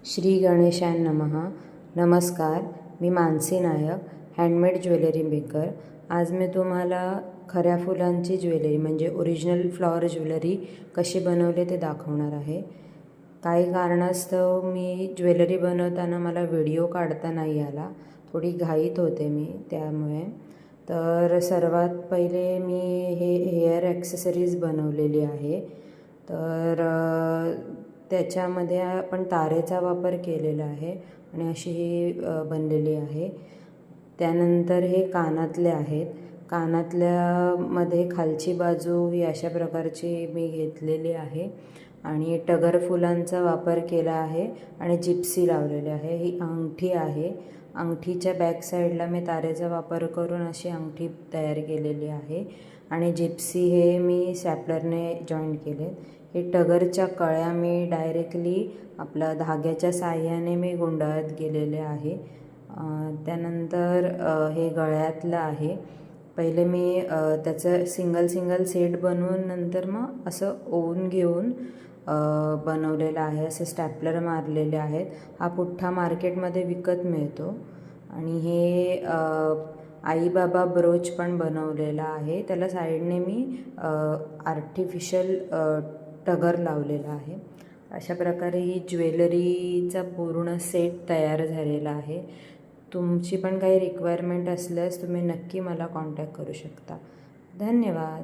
श्री गणेशाय नमः. नमस्कार, मी मानसी नायक, हँडमेड ज्वेलरी मेकर. आज मी तुम्हाला खऱ्या फुलांची ज्वेलरी म्हणजे ओरिजिनल फ्लॉवर ज्वेलरी कशी बनवले ते दाखवणार आहे. काही कारणास्तव मी ज्वेलरी बनवताना मला व्हिडिओ काढता नाही आला, थोडी घाईत होते मी त्यामुळे. तर सर्वात पहिले मी हेअर ॲक्सेसरीज बनवलेली आहे. तर त्याच्यामध्ये आपण तारेचा वापर केलेला आहे आणि अशी ही बनलेली आहे. त्यानंतर हे कानातले आहेत. कानातल्यामध्ये खालची बाजू ही अशा प्रकारची मी घेतलेली आहे आणि टगर फुलांचा वापर केला आहे आणि जिप्सी लावलेली आहे. ही अंगठी आहे. अंगठीच्या बॅक साईडला मी तारेचा वापर करून अशी अंगठी तयार केलेली आहे आणि जिप्सी हे मी स्टॅपलरने जॉईंट केले. हे टगरच्या कळ्या मी डायरेक्टली आपल्या धाग्याच्या साहाय्याने मी गुंडाळत गेलेले आहे. त्यानंतर हे गळ्यातलं आहे. पहिले मी त्याचं सिंगल सेट बनवून नंतर मग असं ओवून घेऊन बनवलेलं आहे. असे स्टॅपलर मारलेले आहेत. हा पुठ्ठा मार्केटमध्ये विकत मिळतो. आणि हे आई बाबा ब्रोच पण बनवलेला आहे. त्याला साईडने मी आर्टिफिशियल टगर लावलेला आहे. अशा प्रकारे ही ज्वेलरीचा पूर्ण सेट तयार झालेला आहे. तुमची पण काही रिक्वायरमेंट असल्यास तुम्ही नक्की मला कॉन्टॅक्ट करू शकता. धन्यवाद.